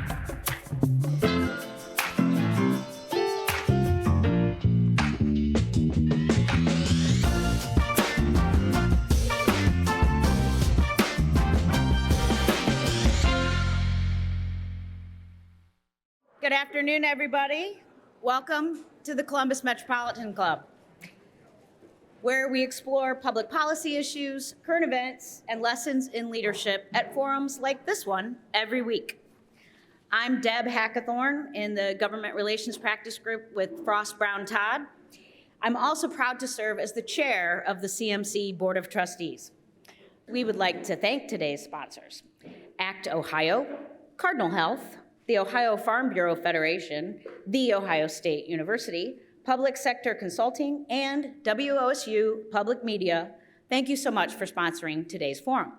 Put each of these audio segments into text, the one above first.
Good afternoon, everybody. Welcome to the Columbus Metropolitan Club, where we explore public policy issues, current events, and lessons in leadership at forums like this one every week. I'm Deb Hackathorn in the Government Relations Practice Group with Frost Brown Todd. I'm also proud to serve as the chair of the CMC Board of Trustees. We would like to thank today's sponsors: ACT Ohio, Cardinal Health, the Ohio Farm Bureau Federation, The Ohio State University, Public Sector Consulting, and WOSU Public Media. Thank you so much for sponsoring today's forum.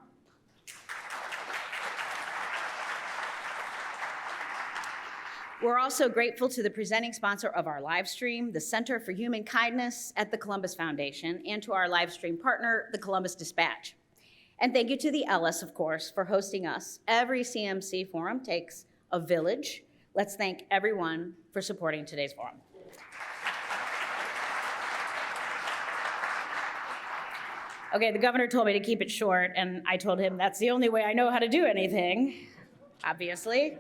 We're also grateful to the presenting sponsor of our live stream, the Center for Human Kindness at the Columbus Foundation, and to our live stream partner, the Columbus Dispatch. And thank you to the Ellis, of course, for hosting us. Every CMC forum takes a village. Let's thank everyone for supporting today's forum. Okay, the governor told me to keep it short, and I told him that's the only way I know how to do anything, obviously.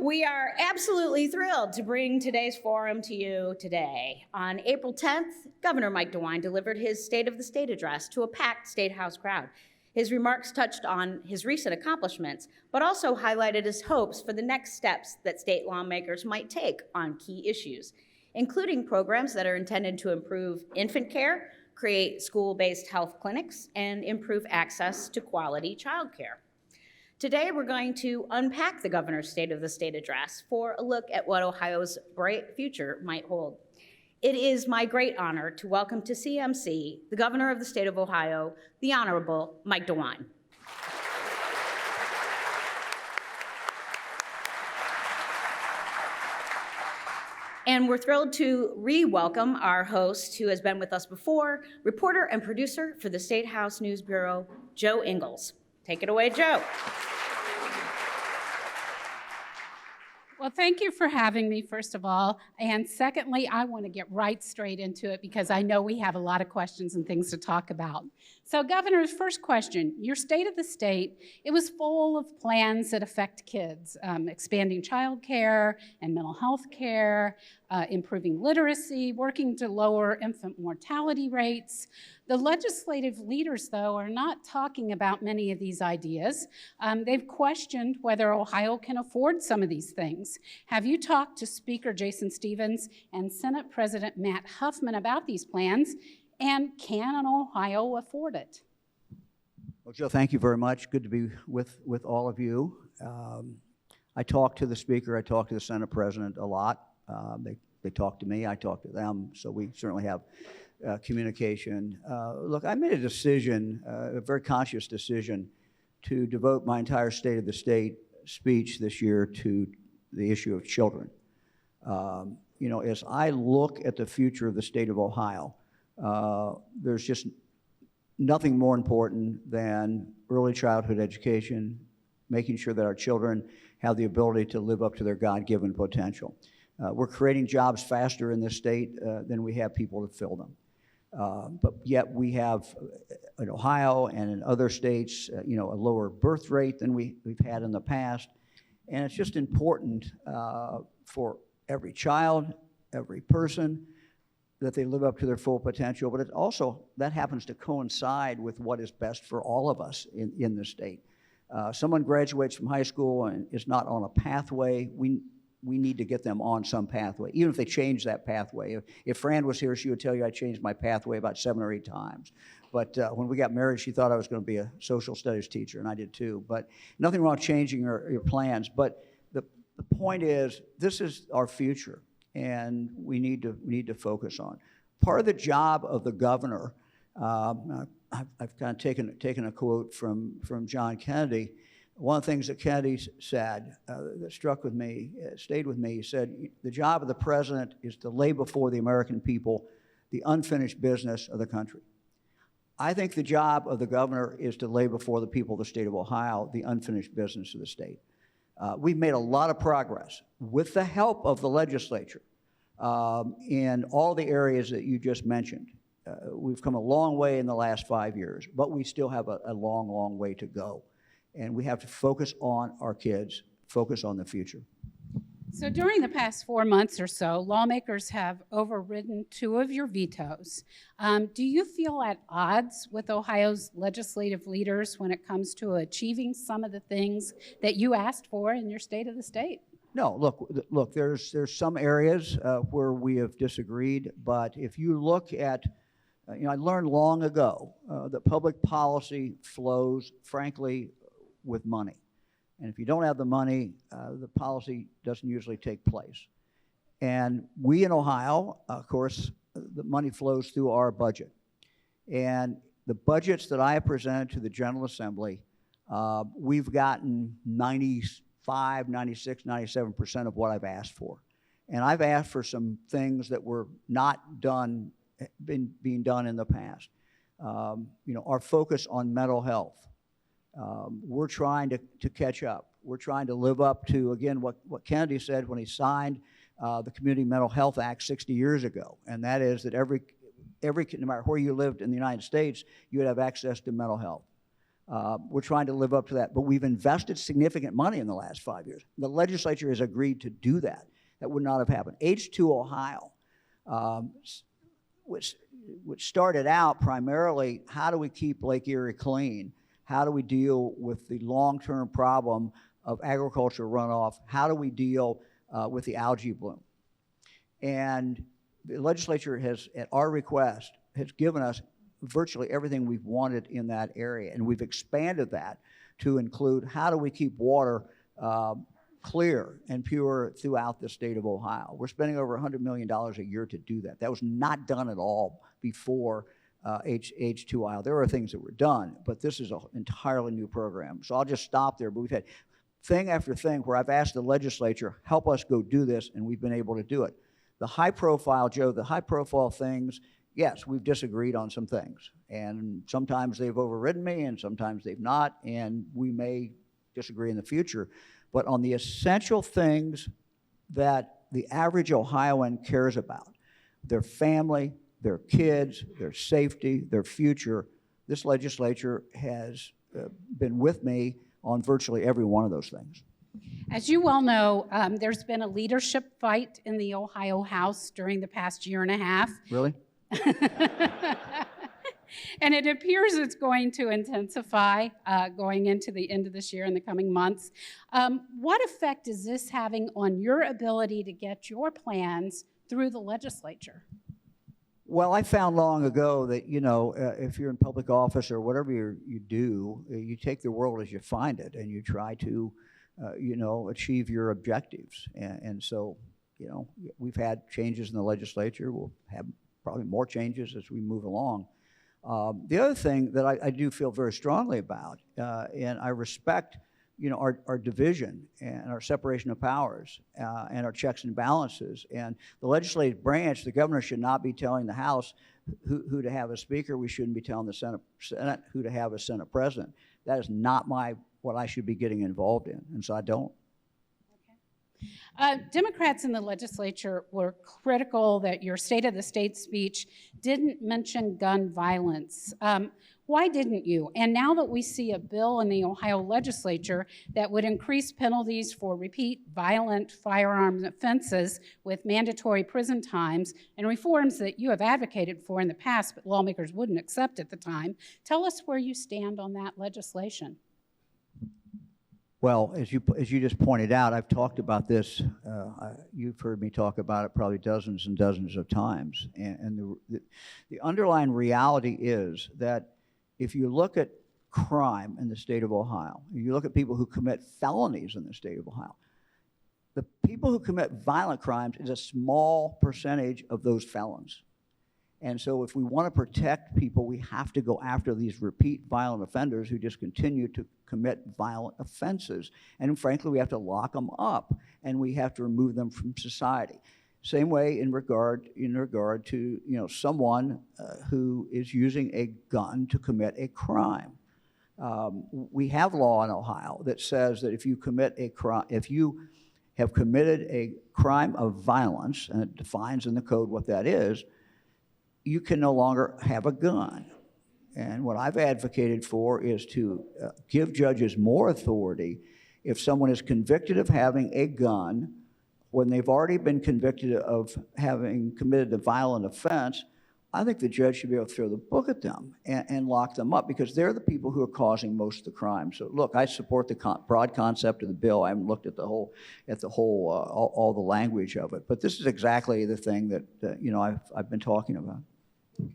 We are absolutely thrilled to bring today's forum to you today. On April 10th, Governor Mike DeWine delivered his State of the State address to a packed State House crowd. His remarks touched on his recent accomplishments, but also highlighted his hopes for the next steps that state lawmakers might take on key issues, including programs that are intended to improve infant care, create school-based health clinics, and improve access to quality childcare. Today, we're going to unpack the governor's State of the State address for a look at what Ohio's bright future might hold. It is my great honor to welcome to CMC the governor of the state of Ohio, the Honorable Mike DeWine. And we're thrilled to re-welcome our host, who has been with us before, reporter and producer for the Statehouse News Bureau, Jo Ingles. Take it away, Jo. Well, thank you for having me, first of all. And secondly, I want to get right straight into it because I know we have a lot of questions and things to talk about. So, Governor's first question, your State of the State, it was full of plans that affect kids, expanding child care and mental health care, improving literacy, working to lower infant mortality rates. The legislative leaders, though, are not talking about many of these ideas. They've questioned whether Ohio can afford some of these things. Have you talked to Speaker Jason Stephens and Senate President Matt Huffman about these plans, and can an Ohio afford it? Well, Jo, thank you very much. Good to be with all of you. I talked to the Speaker, I talked to the Senate President a lot. They talk to me, I talk to them, so we certainly have communication. Look, I made a decision, a very conscious decision, to devote my entire State of the State speech this year to the issue of children. You know, as I look at the future of the state of Ohio, there's just nothing more important than early childhood education, making sure that our children have the ability to live up to their God-given potential. We're creating jobs faster in this state than we have people to fill them. But yet we have in Ohio and in other states, you know, a lower birth rate than we've had in the past. And it's just important for every child, every person, that they live up to their full potential. But it also, that happens to coincide with what is best for all of us in the state. Someone graduates from high school and is not on a pathway, we need to get them on some pathway, even if they change that pathway. If Fran was here, she would tell you I changed my pathway about 7 or 8 times. But when we got married, she thought I was going to be a social studies teacher, and I did too. But nothing wrong with changing your plans. But the point is, this is our future, and we need to focus on. Part of the job of the governor, I've kind of taken a quote from John Kennedy. One of the things that Kennedy said that struck with me, stayed with me, he said, the job of the president is to lay before the American people the unfinished business of the country. I think the job of the governor is to lay before the people of the state of Ohio the unfinished business of the state. We've made a lot of progress with the help of the legislature in all the areas that you just mentioned. We've come a long way in the last 5 years, but we still have a long, long way to go. And we have to focus on our kids, focus on the future. So during the past 4 months or so, lawmakers have overridden 2 of your vetoes. Do you feel at odds with Ohio's legislative leaders when it comes to achieving some of the things that you asked for in your State of the State? No, look. There's some areas where we have disagreed, but if you look at, I learned long ago that public policy flows, frankly, with money. And if you don't have the money, the policy doesn't usually take place. And we in Ohio, of course, the money flows through our budget. And the budgets that I have presented to the General Assembly, we've gotten 95, 96, 97% of what I've asked for. And I've asked for some things that were not done, being done in the past. Our focus on mental health. We're trying to catch up. We're trying to live up to, again, what Kennedy said when he signed the Community Mental Health Act 60 years ago, and that is that every no matter where you lived in the United States, you would have access to mental health. We're trying to live up to that, but we've invested significant money in the last 5 years. The legislature has agreed to do that. That would not have happened. H2 Ohio, which started out primarily, how do we keep Lake Erie clean? How do we deal with the long-term problem of agriculture runoff? How do we deal with the algae bloom? And the legislature has, at our request, has given us virtually everything we've wanted in that area. And we've expanded that to include how do we keep water clear and pure throughout the state of Ohio. We're spending over $100 million a year to do that. That was not done at all before H2 Ohio. There are things that were done, but this is an entirely new program. So I'll just stop there. But we've had thing after thing where I've asked the legislature, help us go do this, and we've been able to do it. The high profile, Joe, the high profile things, yes, we've disagreed on some things. And sometimes they've overridden me, and sometimes they've not, and we may disagree in the future. But on the essential things that the average Ohioan cares about, their family, their kids, their safety, their future, this legislature has been with me on virtually every one of those things. As you well know, there's been a leadership fight in the Ohio House during the past year and a half. Really? And it appears it's going to intensify going into the end of this year and the coming months. What effect is this having on your ability to get your plans through the legislature? Well, I found long ago that, if you're in public office or whatever you do, you take the world as you find it and you try to, achieve your objectives. And so, we've had changes in the legislature. We'll have probably more changes as we move along. The other thing that I do feel very strongly about, and I respect, our division and our separation of powers and our checks and balances. And the legislative branch, the governor should not be telling the House who to have a speaker. We shouldn't be telling the Senate who to have a Senate president. That is not what I should be getting involved in, and so I don't. Democrats in the legislature were critical that your State of the State speech didn't mention gun violence. Why didn't you? And now that we see a bill in the Ohio legislature that would increase penalties for repeat violent firearms offenses with mandatory prison times and reforms that you have advocated for in the past but lawmakers wouldn't accept at the time, tell us where you stand on that legislation. Well, as you just pointed out, I've talked about this. You've heard me talk about it probably dozens and dozens of times. And the underlying reality is that if you look at crime in the state of Ohio, you look at people who commit felonies in the state of Ohio, the people who commit violent crimes is a small percentage of those felons. And so if we want to protect people, we have to go after these repeat violent offenders who just continue to commit violent offenses. And frankly, we have to lock them up and we have to remove them from society. Same way in regard to someone who is using a gun to commit a crime. We have law in Ohio that says that if you commit a crime, if you have committed a crime of violence, and it defines in the code what that is, you can no longer have a gun. And what I've advocated for is to give judges more authority if someone is convicted of having a gun when they've already been convicted of having committed a violent offense. I think the judge should be able to throw the book at them and lock them up, because they're the people who are causing most of the crime. So look, I support the broad concept of the bill. I haven't looked at all the language of it, but this is exactly the thing that I've been talking about.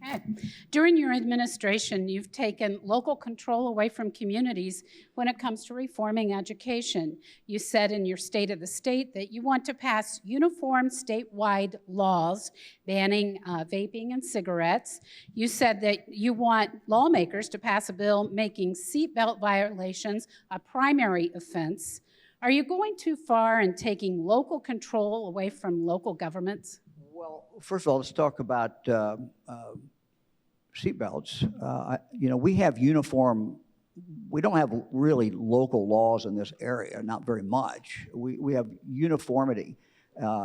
Okay. During your administration, you've taken local control away from communities when it comes to reforming education. You said in your State of the State that you want to pass uniform statewide laws banning vaping and cigarettes. You said that you want lawmakers to pass a bill making seatbelt violations a primary offense. Are you going too far in taking local control away from local governments? Well, first of all, let's talk about seatbelts. We have uniform. We don't have really local laws in this area, not very much. We have uniformity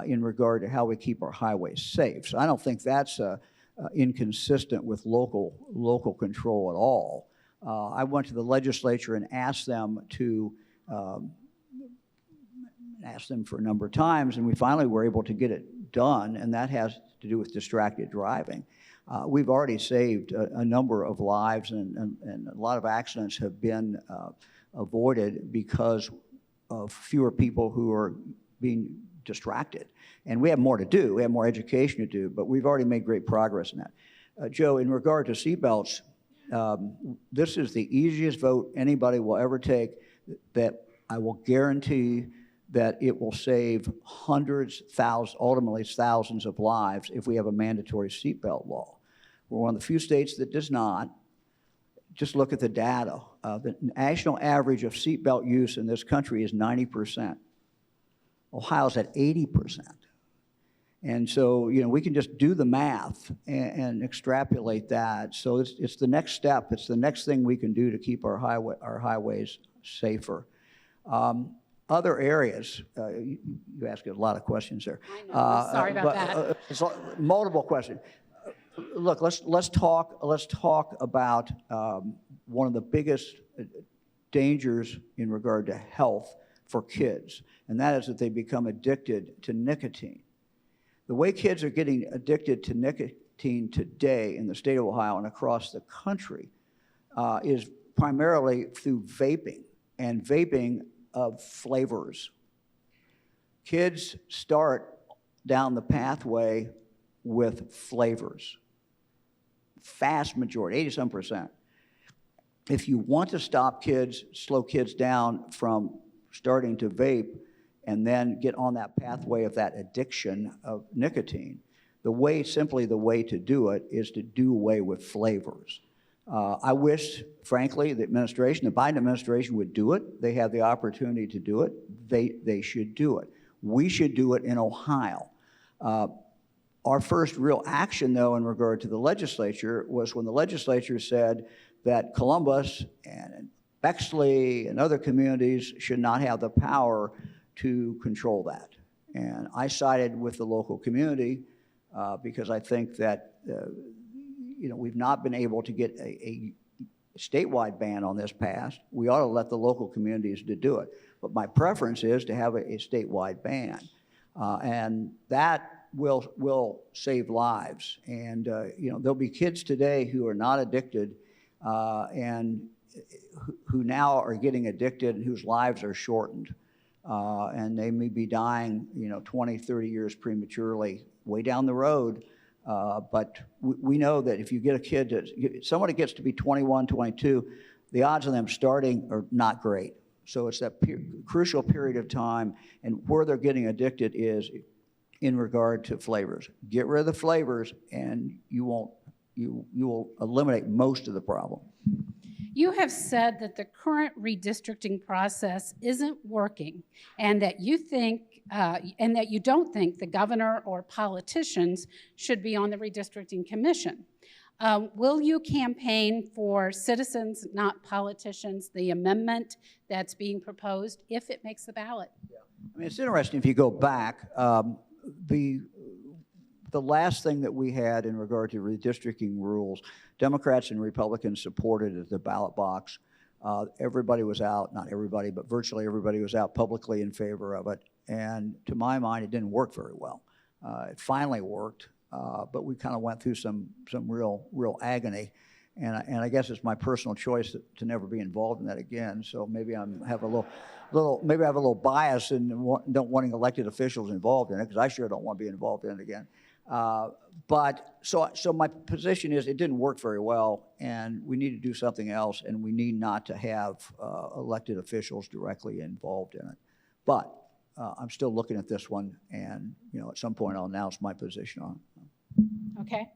in regard to how we keep our highways safe. So I don't think that's inconsistent with local control at all. I went to the legislature and asked them for a number of times, and we finally were able to get it done, and that has to do with distracted driving. We've already saved a number of lives, and a lot of accidents have been avoided because of fewer people who are being distracted. And we have more to do. We have more education to do, but we've already made great progress in that. Joe, in regard to seatbelts, this is the easiest vote anybody will ever take, that I will guarantee that it will save hundreds, thousands, ultimately thousands of lives if we have a mandatory seatbelt law. We're one of the few states that does not. Just look at the data. The national average of seatbelt use in this country is 90%. Ohio's at 80%. And so, we can just do the math and extrapolate that. So it's the next step. It's the next thing we can do to keep our highways safer. Other areas, you asked a lot of questions there. I know. Sorry about that. It's multiple questions. Look, let's talk about one of the biggest dangers in regard to health for kids, and that is that they become addicted to nicotine. The way kids are getting addicted to nicotine today in the state of Ohio and across the country is primarily through vaping, and vaping of flavors. Kids start down the pathway with flavors. Vast majority, 87%. If you want to stop kids, slow kids down from starting to vape and then get on that pathway of that addiction of nicotine, the way to do it is to do away with flavors. I wish, frankly, the Biden administration would do it. They have the opportunity to do it. They should do it. We should do it in Ohio. Our first real action, though, in regard to the legislature was when the legislature said that Columbus and Bexley and other communities should not have the power to control that. And I sided with the local community because I think that we've not been able to get a statewide ban on this passed. We ought to let the local communities to do it. But my preference is to have a statewide ban. And that will save lives. And there'll be kids today who are not addicted and who now are getting addicted and whose lives are shortened. And they may be dying 20, 30 years prematurely way down the road. But we know that if you get a kid, somebody gets to be 21, 22, the odds of them starting are not great. So it's that crucial period of time, and where they're getting addicted is in regard to flavors. Get rid of the flavors, and you will eliminate most of the problem. You have said that the current redistricting process isn't working, and that you don't think the governor or politicians should be on the redistricting commission. Will you campaign for citizens, not politicians, the amendment that's being proposed, if it makes the ballot? I mean, it's interesting if you go back, the last thing that we had in regard to redistricting rules, Democrats and Republicans supported at the ballot box. Everybody was out, not everybody, but virtually everybody was out publicly in favor of it. And to my mind, it didn't work very well. It finally worked, but we kind of went through some real agony. And I guess it's my personal choice to never be involved in that again. So maybe I have a little bias in don't wanting elected officials involved in it, because I sure don't want to be involved in it again. But so my position is it didn't work very well, and we need to do something else, and we need not to have elected officials directly involved in it. But I'm still looking at this one, and at some point I'll announce my position on it. Okay.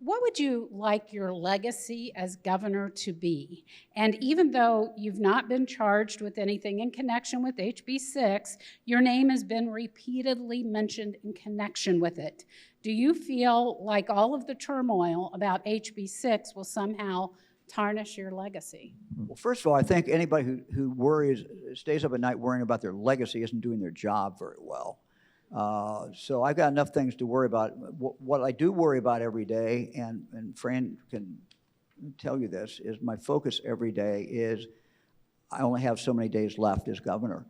What would you like your legacy as governor to be? And even though you've not been charged with anything in connection with HB 6, your name has been repeatedly mentioned in connection with it. Do you feel like all of the turmoil about HB 6 will somehow tarnish your legacy? Well, first of all, I think anybody who stays up at night worrying about their legacy isn't doing their job very well. So I've got enough things to worry about. What I do worry about every day, and Fran can tell you this, is my focus every day is I only have so many days left as governor.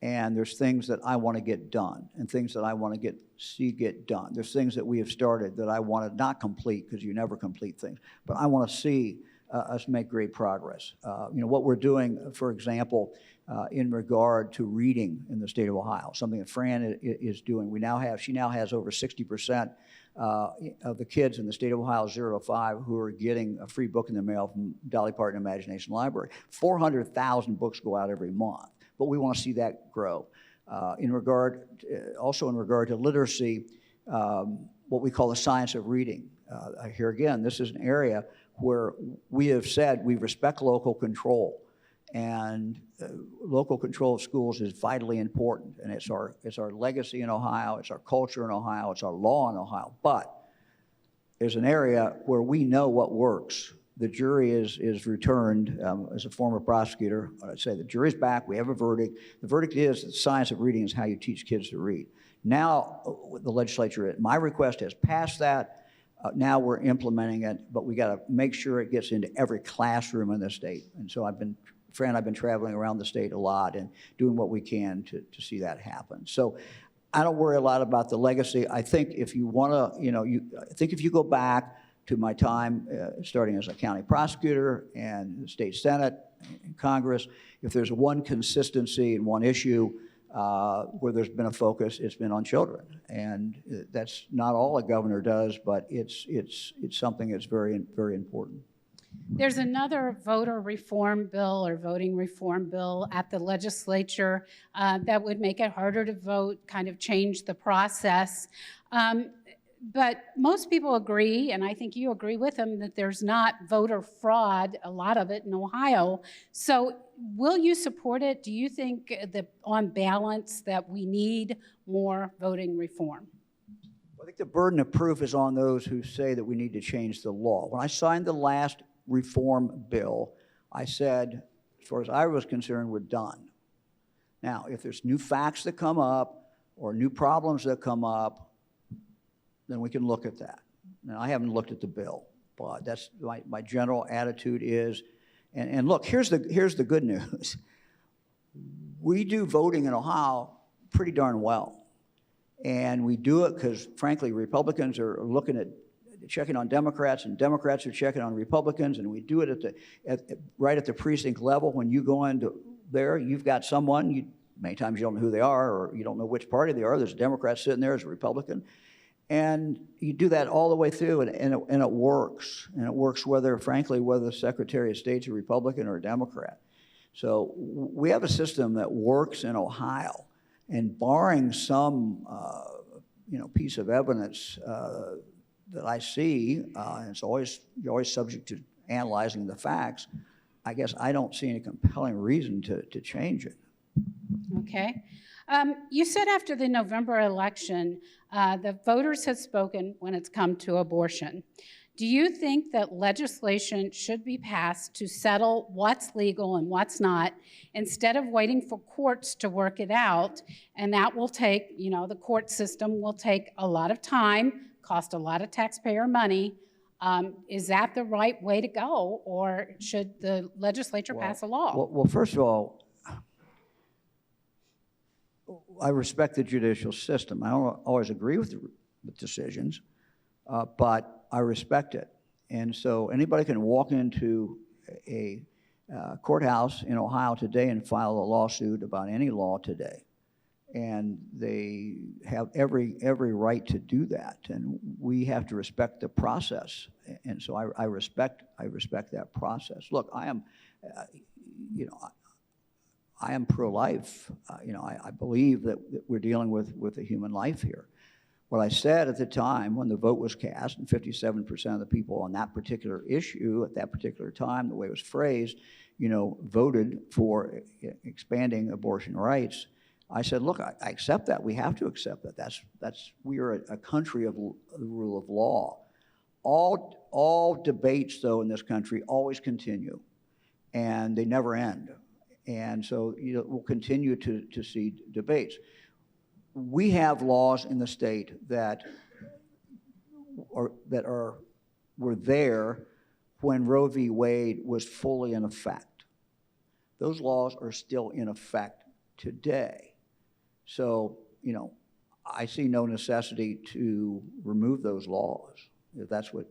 And there's things that I want to get done and things that I want to see get done. There's things that we have started that I want to not complete, because you never complete things, but I want to see us make great progress. What we're doing, for example, in regard to reading in the state of Ohio, something that Fran is doing. She now has over 60% of the kids in the state of Ohio 0 to 5 who are getting a free book in the mail from Dolly Parton Imagination Library. 400,000 books go out every month, but we want to see that grow. Also in regard to literacy, what we call the science of reading. Here again, this is an area where we have said we respect local control. And local control of schools is vitally important, and it's our legacy in Ohio, it's our culture in Ohio, it's our law in Ohio. But there's an area where we know what works. The jury is returned. As a former prosecutor, I'd say the jury's back, we have a verdict. The verdict is that the science of reading is how you teach kids to read. Now, the legislature, my request has passed that. Now we're implementing it, but we got to make sure it gets into every classroom in the state. And so Fran, I've been traveling around the state a lot and doing what we can to see that happen. So I don't worry a lot about the legacy. I think if you want to, I think if you go back to my time starting as a county prosecutor and the state senate and Congress, if there's one consistency in one issue where there's been a focus, it's been on children. And that's not all a governor does, but it's something that's very, very important. There's another voter reform bill or voting reform bill at the legislature that would make it harder to vote, kind of change the process. But most people agree, and I think you agree with them, that there's not voter fraud, a lot of it in Ohio. So will you support it? Do you think that on balance that we need more voting reform? I think the burden of proof is on those who say that we need to change the law. When I signed the last reform bill, I said, as far as I was concerned, we're done. Now, if there's new facts that come up or new problems that come up, then we can look at that. Now, I haven't looked at the bill, but that's my general attitude is, and look, here's the good news. We do voting in Ohio pretty darn well. And we do it because, frankly, Republicans are looking at checking on Democrats, and Democrats are checking on Republicans, and we do it right at the precinct level. When you go into there, you've got someone, many times you don't know who they are, or you don't know which party they are. There's a Democrat sitting there, there's a Republican. And you do that all the way through, and it works. And it works whether the Secretary of State's a Republican or a Democrat. So we have a system that works in Ohio. And barring some piece of evidence that I see, and you're always subject to analyzing the facts, I guess I don't see any compelling reason to change it. Okay. You said after the November election, the voters had spoken when it's come to abortion. Do you think that legislation should be passed to settle what's legal and what's not, instead of waiting for courts to work it out? And that will take, the court system will take a lot of time, cost a lot of taxpayer money. Is that the right way to go, or should the legislature pass a law? Well, first of all, I respect the judicial system. I don't always agree with the decisions, but I respect it. And so anybody can walk into a courthouse in Ohio today and file a lawsuit about any law today. And they have every right to do that. And we have to respect the process. And so I respect that process. Look, I am, I am pro-life. I believe that we're dealing with a human life here. What I said at the time when the vote was cast, and 57% of the people on that particular issue at that particular time, the way it was phrased, voted for expanding abortion rights. I said, look, I accept that. We have to accept that. We are a country of the rule of law. All debates, though, in this country always continue, and they never end. And so we'll continue to see debates. We have laws in the state that were there when Roe v. Wade was fully in effect. Those laws are still in effect today. So, I see no necessity to remove those laws, if that's what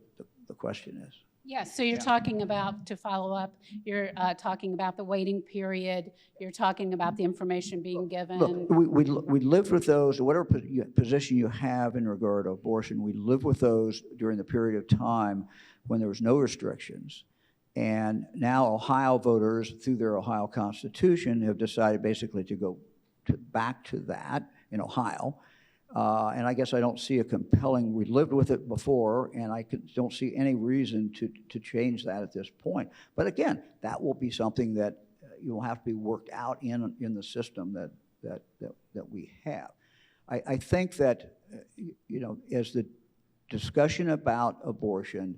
the question is. Yes, so you're talking about, to follow up, you're talking about the waiting period, you're talking about the information being given. Look, we lived with those, whatever position you have in regard to abortion, we lived with those during the period of time when there was no restrictions. And now Ohio voters, through their Ohio Constitution, have decided basically to go back to that in Ohio. And I guess I don't see a compelling, we lived with it before, and I don't see any reason to change that at this point. But again, that will be something that will have to be worked out in the system that we have. I think that, as the discussion about abortion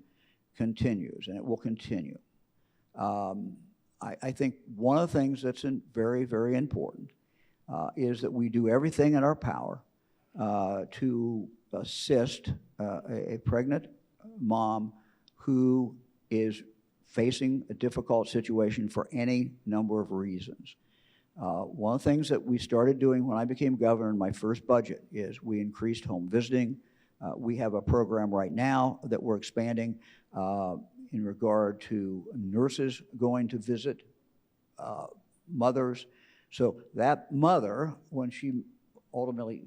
continues, and it will continue, I think one of the things that's very, very important is that we do everything in our power to assist a pregnant mom who is facing a difficult situation for any number of reasons. One of the things that we started doing when I became governor in my first budget is we increased home visiting. We have a program right now that we're expanding in regard to nurses going to visit mothers. So that mother, when she ultimately,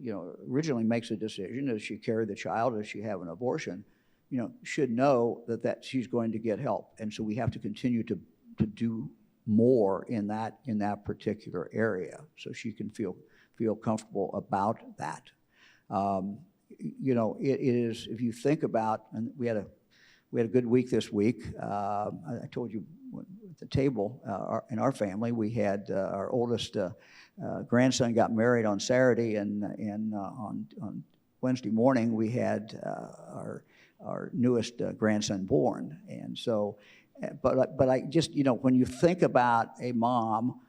originally makes a decision, does she carry the child, does she have an abortion, should know that she's going to get help. And so we have to continue to do more in that particular area so she can feel comfortable about that. It is, if you think about, and we had a good week this week. I told you at the table in our family, we had our oldest grandson got married on Saturday, and on Wednesday morning we had our newest grandson born. And so, but I just, when you think about a mom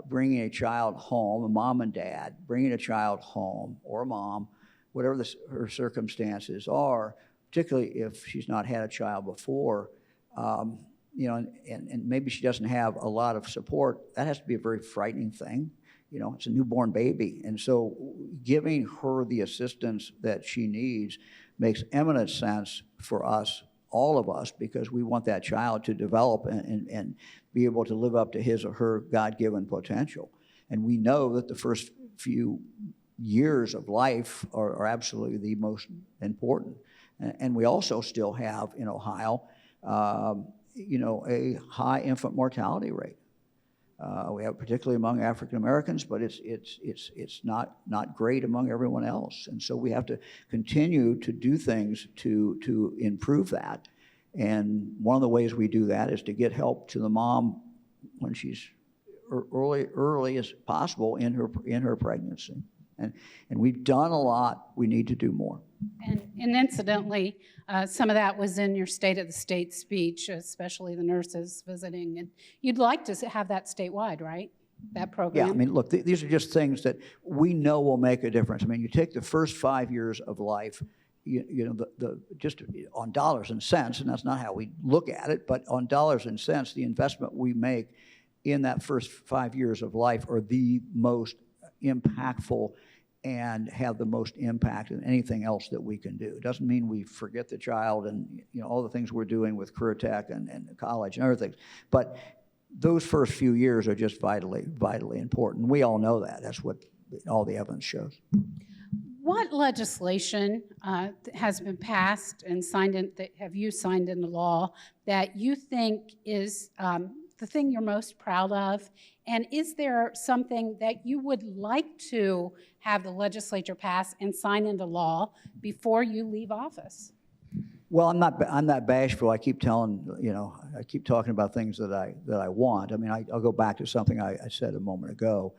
bringing a child home, a mom and dad bringing a child home, or a mom, whatever her circumstances are, particularly if she's not had a child before, and maybe she doesn't have a lot of support, that has to be a very frightening thing. It's a newborn baby. And so giving her the assistance that she needs makes eminent sense for us, all of us, because we want that child to develop and be able to live up to his or her God-given potential. And we know that the first few years of life are absolutely the most important. And we also still have in Ohio, a high infant mortality rate. We have particularly among African Americans, but it's not great among everyone else. And so we have to continue to do things to improve that. And one of the ways we do that is to get help to the mom when she's early as possible in her pregnancy. And we've done a lot. We need to do more. And incidentally, some of that was in your State of the State speech, especially the nurses visiting. And you'd like to have that statewide, right? That program? Yeah, I mean, look, these are just things that we know will make a difference. I mean, you take the first 5 years of life, you know, just on dollars and cents, and that's not how we look at it, but on dollars and cents, the investment we make in that first 5 years of life are the most impactful and have the most impact in anything else that we can do. It doesn't mean we forget the child and, you know, all the things we're doing with career tech and college and other things, but those first few years are just vitally important. We all know that. That's what all the evidence shows. What legislation has been passed and signed in, have you signed into law that you think is the thing you're most proud of? And is there something that you would like to have the legislature pass and sign into law before you leave office? Well, I'm not bashful. I keep telling, you know, I keep talking about things that I want. I mean, I'll go back to something I said a moment ago.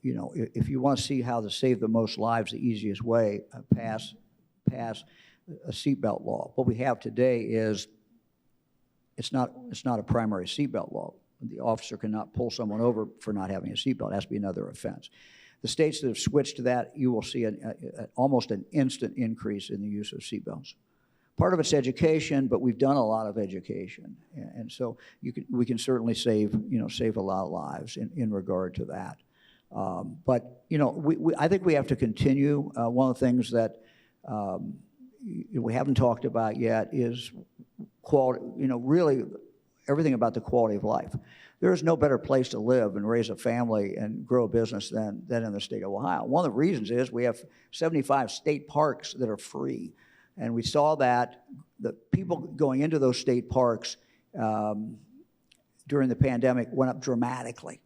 You know, if you want to see how to save the most lives, the easiest way, pass a seatbelt law. What we have today is it's not a primary seatbelt law. The officer cannot pull someone over for not having a seatbelt. It has to be another offense. The states that have switched to that, you will see almost an instant increase in the use of seatbelts. Part of it's education, but we've done a lot of education, and so we can certainly save a lot of lives in regard to that. But you know, I think we have to continue. One of the things that we haven't talked about yet is quality. You know, really everything about the quality of life. There is no better place to live and raise a family and grow a business than in the state of Ohio. One of the reasons is we have 75 state parks that are free. And we saw that the people going into those state parks during the pandemic went up dramatically.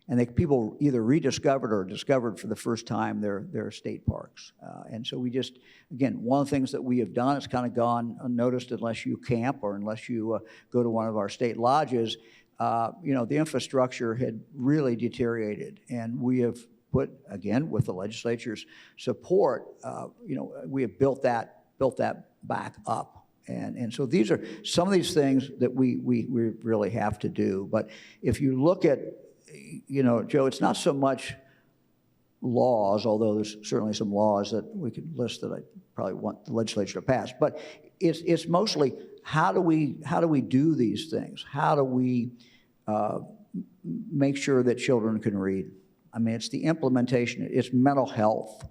And people either rediscovered or discovered for the first time their state parks. And so we just, again, one of the things that we have done, it's kind of gone unnoticed unless you camp or unless you go to one of our state lodges. You know, the infrastructure had really deteriorated. And we have put, again, with the legislature's support, you know, we have built that back up. And so these are some of these things that we really have to do. But if you look at, you know, Joe, it's not so much laws, although there's certainly some laws that we could list that I probably want the legislature to pass. But it's mostly how do we do these things? How do we make sure that children can read? I mean, it's the implementation. It's mental health.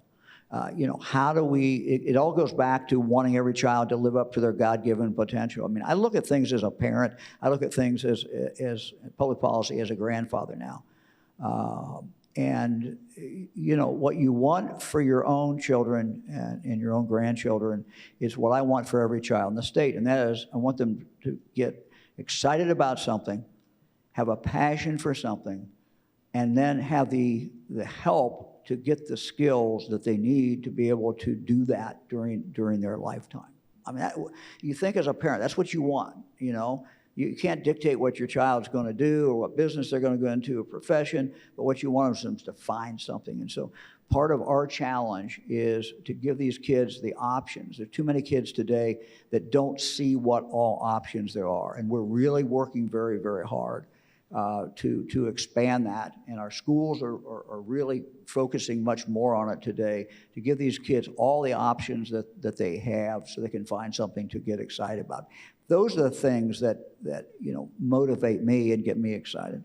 You know, how do we, it all goes back to wanting every child to live up to their God-given potential. I mean, I look at things as a parent. I look at things as public policy as a grandfather now. And, you know, what you want for your own children and your own grandchildren is what I want for every child in the state. And that is, I want them to get excited about something, have a passion for something, and then have the help to get the skills that they need to be able to do that during their lifetime. I mean, you think as a parent, that's what you want, you know? You can't dictate what your child's gonna do or what business they're gonna go into, a profession, but what you want them is to find something. And so part of our challenge is to give these kids the options. There are too many kids today that don't see what all options there are. And we're really working very, very hard to expand that, and our schools are really focusing much more on it today to give these kids all the options that they have so they can find something to get excited about. Those are the things that you know, motivate me and get me excited.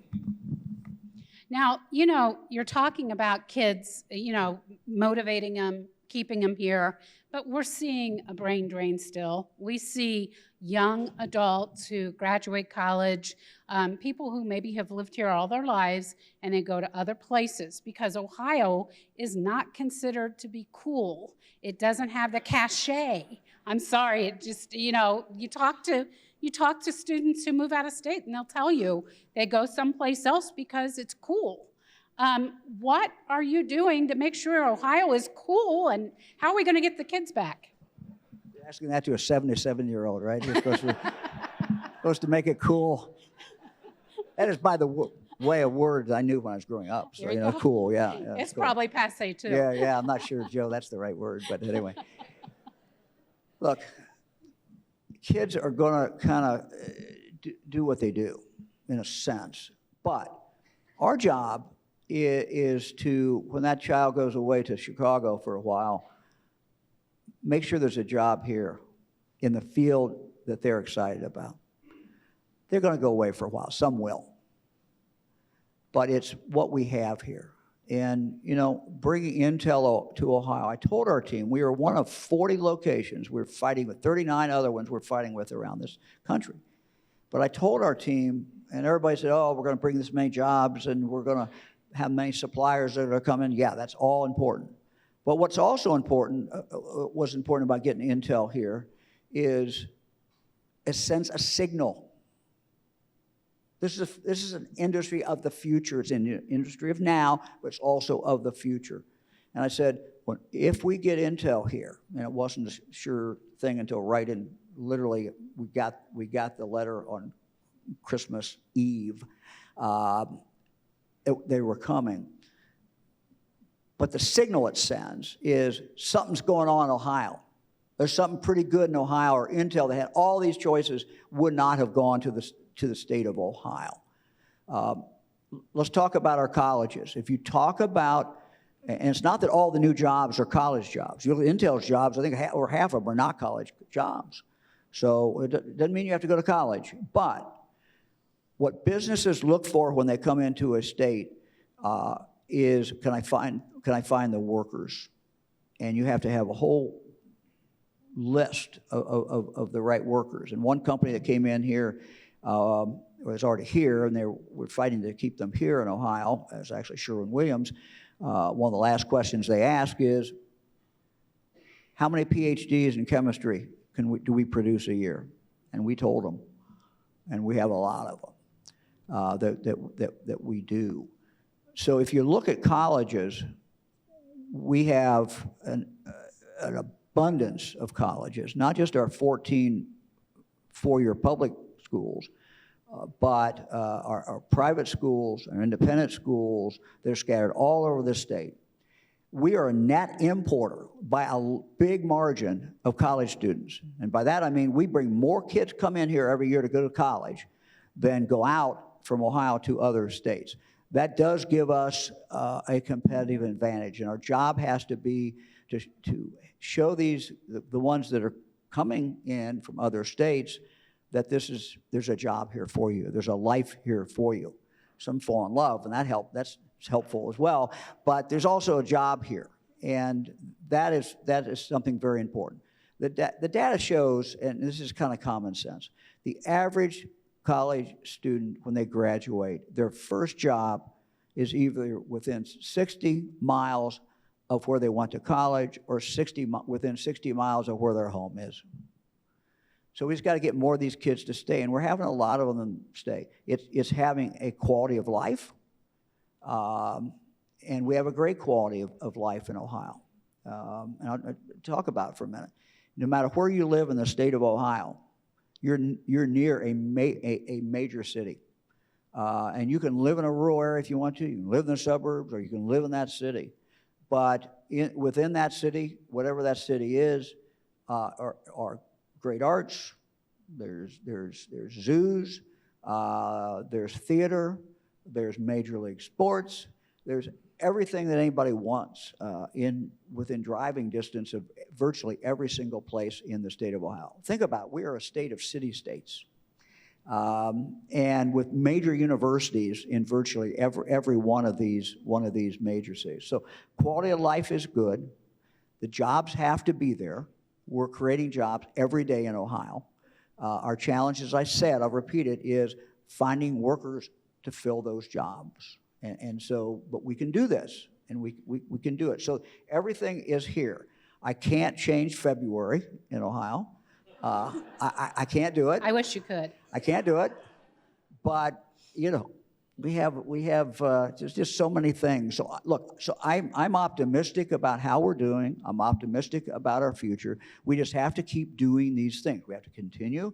Now, you know, you're talking about kids, you know, motivating them, keeping them here, but we're seeing a brain drain still. We see young adults who graduate college, people who maybe have lived here all their lives, and they go to other places because Ohio is not considered to be cool. It doesn't have the cachet. I'm sorry, it just, you know, you talk to students who move out of state and they'll tell you they go someplace else because it's cool. What are you doing to make sure Ohio is cool, and how are we going to get the kids back? You're asking that to a 77-year-old, right? You're supposed to make it cool. That is by the way of words I knew when I was growing up. So, There you go. cool, yeah. It's cool. probably passé too. Yeah, I'm not sure, Joe, that's the right word, but anyway. Look, kids are going to kind of do what they do, in a sense. But our job is to, when that child goes away to Chicago for a while, make sure there's a job here in the field that they're excited about. They're going to go away for a while. Some will. But it's what we have here. And, bringing Intel to Ohio, I told our team we are one of 40 locations. We're fighting with 39 other ones we're fighting with around this country. But I told our team, and everybody said, oh, we're going to bring this many jobs, and we're going to have many suppliers that are coming. Yeah, that's all important. But what's also important, was important about getting Intel here, is a signal. This is an industry of the future. It's an industry of now, but it's also of the future. And I said, if we get Intel here, and it wasn't a sure thing until right in, literally, we got the letter on Christmas Eve. They were coming. But the signal it sends is something's going on in Ohio. There's something pretty good in Ohio, or Intel that had all these choices would not have gone to the state of Ohio. Let's talk about our colleges. If you talk about, and it's not that all the new jobs are college jobs. You look at Intel's jobs, I think half of them are not college jobs. So it doesn't mean you have to go to college. But what businesses look for when they come into a state is, can I find the workers? And you have to have a whole list of the right workers. And one company that came in here was already here, and we're fighting to keep them here in Ohio. It's actually Sherwin-Williams. One of the last questions they ask is, how many PhDs in chemistry do we produce a year? And we told them, and we have a lot of them that we do. So if you look at colleges, we have an abundance of colleges, not just our 14 four-year public schools, but our private schools, our independent schools. They're scattered all over the state. We are a net importer by a big margin of college students. And by that I mean we bring more kids come in here every year to go to college than go out from Ohio to other states. That does give us a competitive advantage, and our job has to be to show the ones that are coming in from other states that there's a job here for you. There's a life here for you. Some fall in love, and that's helpful as well. But there's also a job here, and that is something very important. The data shows, and this is kind of common sense, the average college student, when they graduate, their first job is either within 60 miles of where they went to college or within 60 miles of where their home is. So we just got to get more of these kids to stay, and we're having a lot of them stay. It's having a quality of life, and we have a great quality of life in Ohio. And I'll talk about it for a minute. No matter where you live in the state of Ohio, you're near a major city. And you can live in a rural area if you want to. You can live in the suburbs, or you can live in that city. But within that city, whatever that city is, are great arts. There's zoos. There's theater. There's Major League Sports. There's everything that anybody wants within driving distance of virtually every single place in the state of Ohio. Think about it. We are a state of city-states. And with major universities in virtually every one of these major cities. So quality of life is good. The jobs have to be there. We're creating jobs every day in Ohio. Our challenge, as I said, I'll repeat it, is finding workers to fill those jobs. And so, but we can do this, and we can do it. So everything is here. I can't change February in Ohio. I can't do it. I wish you could. I can't do it, but we have just so many things. So look, I'm optimistic about how we're doing. I'm optimistic about our future. We just have to keep doing these things. We have to continue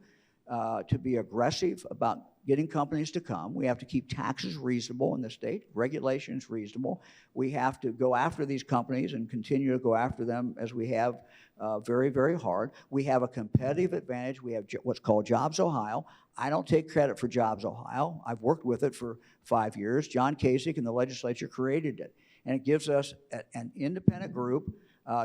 to be aggressive about getting companies to come. We have to keep taxes reasonable in the state, regulations reasonable. We have to go after these companies and continue to go after them as we have very, very hard. We have a competitive advantage. We have what's called Jobs Ohio. I don't take credit for Jobs Ohio. I've worked with it for 5 years. John Kasich and the legislature created it. And it gives us an independent group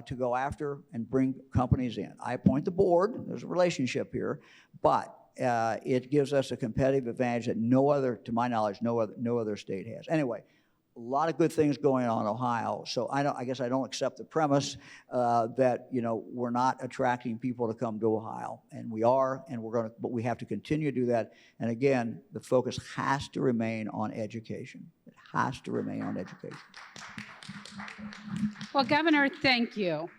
to go after and bring companies in. I appoint the board. There's a relationship here. But it gives us a competitive advantage that no other, to my knowledge, no other state has. Anyway, a lot of good things going on in Ohio. So I guess I don't accept the premise that we're not attracting people to come to Ohio, and we are, and we're going to. But we have to continue to do that. And again, the focus has to remain on education. It has to remain on education. Well, Governor, thank you.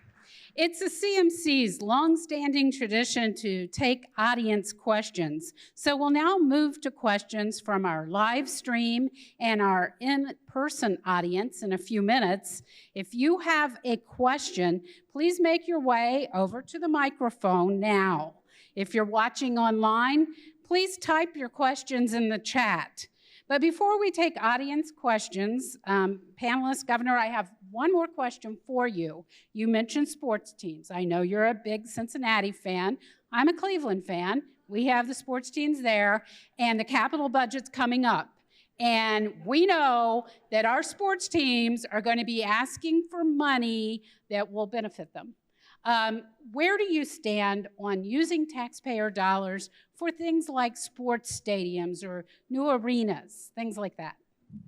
It's the CMC's longstanding tradition to take audience questions. So we'll now move to questions from our live stream and our in-person audience in a few minutes. If you have a question, please make your way over to the microphone now. If you're watching online, please type your questions in the chat. But before we take audience questions, panelists, Governor, I have one more question for you. You mentioned sports teams. I know you're a big Cincinnati fan. I'm a Cleveland fan. We have the sports teams there, and the capital budget's coming up. And we know that our sports teams are going to be asking for money that will benefit them. Where do you stand on using taxpayer dollars for things like sports stadiums or new arenas, things like that?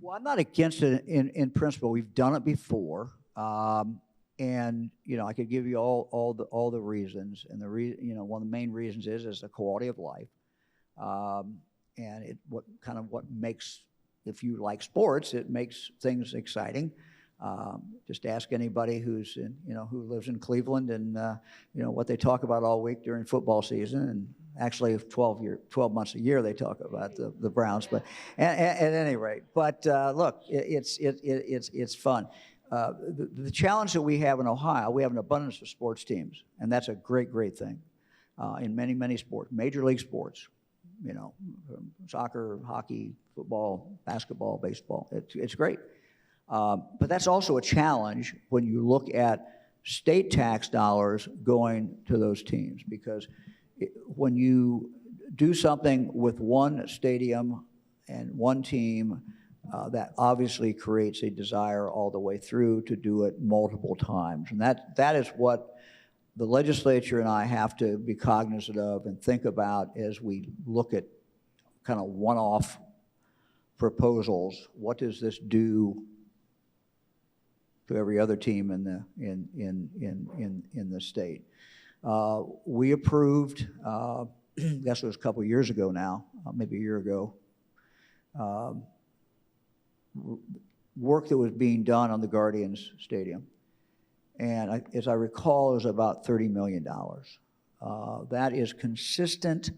Well, I'm not against it in principle. We've done it before, and I could give you all the reasons. And one of the main reasons is the quality of life, and what makes, if you like sports, it makes things exciting. Just ask anybody who lives in Cleveland and what they talk about all week during football season. And actually 12 months a year they talk about the Browns, but at any rate. But look, it's fun. The challenge that we have in Ohio, we have an abundance of sports teams, and that's a great thing in many sports, major league sports. Soccer, hockey, football, basketball, baseball. It's great. But that's also a challenge when you look at state tax dollars going to those teams, because when you do something with one stadium and one team, that obviously creates a desire all the way through to do it multiple times. And that is what the legislature and I have to be cognizant of and think about as we look at kind of one-off proposals. What does this do to every other team in the state? We approved, I guess it was a couple of years ago now, maybe a year ago, work that was being done on the Guardians Stadium. And as I recall, it was about $30 million. That is consistent,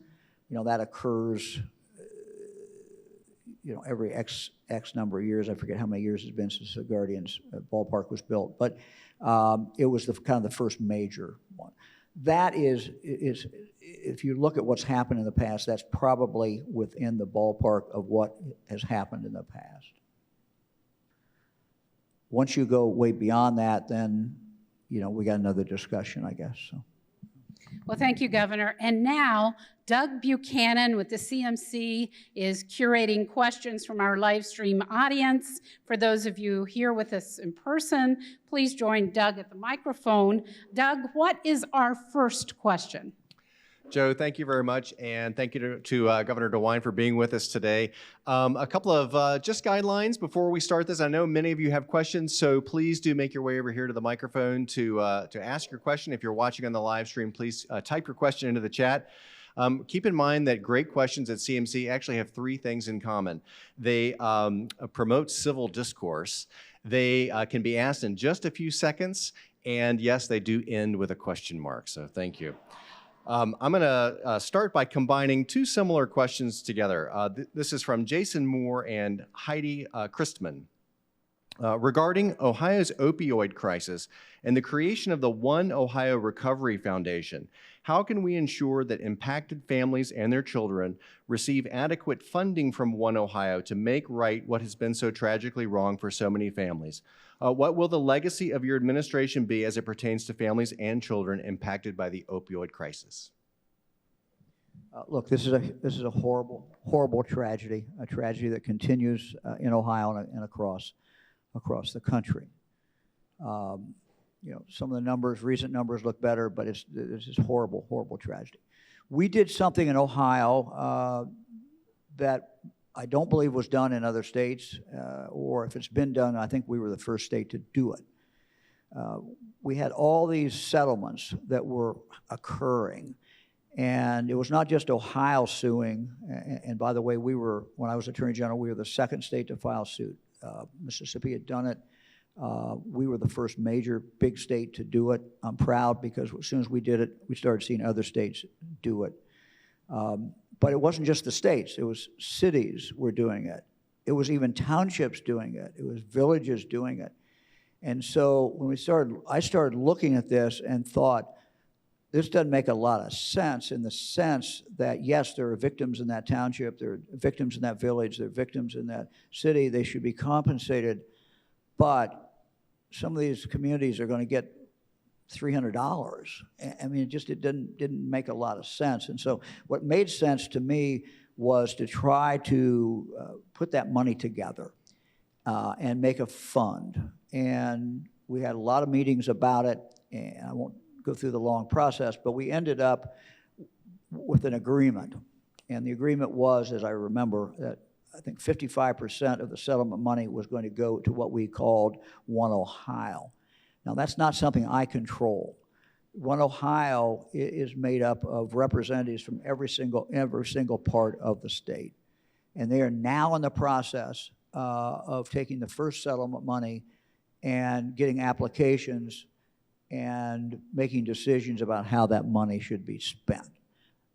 that occurs every X number of years. I forget how many years it's been since the Guardians ballpark was built, but it was kind of the first major one. That is, if you look at what's happened in the past, that's probably within the ballpark of what has happened in the past. Once you go way beyond that, then, we got another discussion, I guess. So. Well, thank you, Governor. And now, Doug Buchanan with the CMC is curating questions from our live stream audience. For those of you here with us in person, please join Doug at the microphone. Doug, what is our first question? Jo, thank you very much, and thank you to Governor DeWine for being with us today. A couple of just guidelines before we start this. I know many of you have questions, so please do make your way over here to the microphone to ask your question. If you're watching on the live stream, please type your question into the chat. Keep in mind that great questions at CMC actually have three things in common. They promote civil discourse. They can be asked in just a few seconds, and yes, they do end with a question mark, so thank you. I'm going to start by combining two similar questions together. This is from Jason Moore and Heidi Christman. regarding Ohio's opioid crisis and the creation of the One Ohio Recovery Foundation. How can we ensure that impacted families and their children receive adequate funding from One Ohio to make right what has been so tragically wrong for so many families? What will the legacy of your administration be as it pertains to families and children impacted by the opioid crisis? Look, this is a horrible tragedy, a tragedy that continues in Ohio and across the country. You know, some of the recent numbers look better, but it's just horrible tragedy. We did something in Ohio that I don't believe was done in other states, or if it's been done, I think we were the first state to do it. We had all these settlements that were occurring, and it was not just Ohio suing, and by the way, when I was Attorney General, we were the second state to file suit. Mississippi had done it. We were the first major big state to do it. I'm proud because as soon as we did it, we started seeing other states do it. But it wasn't just the states. It was cities were doing it. It was even townships doing it. It was villages doing it. And so when I started looking at this and thought, this doesn't make a lot of sense in the sense that, yes, there are victims in that township, there are victims in that village, there are victims in that city. They should be compensated, but some of these communities are going to get $300. I mean, it didn't make a lot of sense. And so what made sense to me was to try to put that money together and make a fund. And we had a lot of meetings about it, and I won't go through the long process, but we ended up with an agreement. And the agreement was, as I remember, that I think 55% of the settlement money was going to go to what we called One Ohio. Now, that's not something I control. One Ohio is made up of representatives from every single part of the state. And they are now in the process of taking the first settlement money and getting applications and making decisions about how that money should be spent.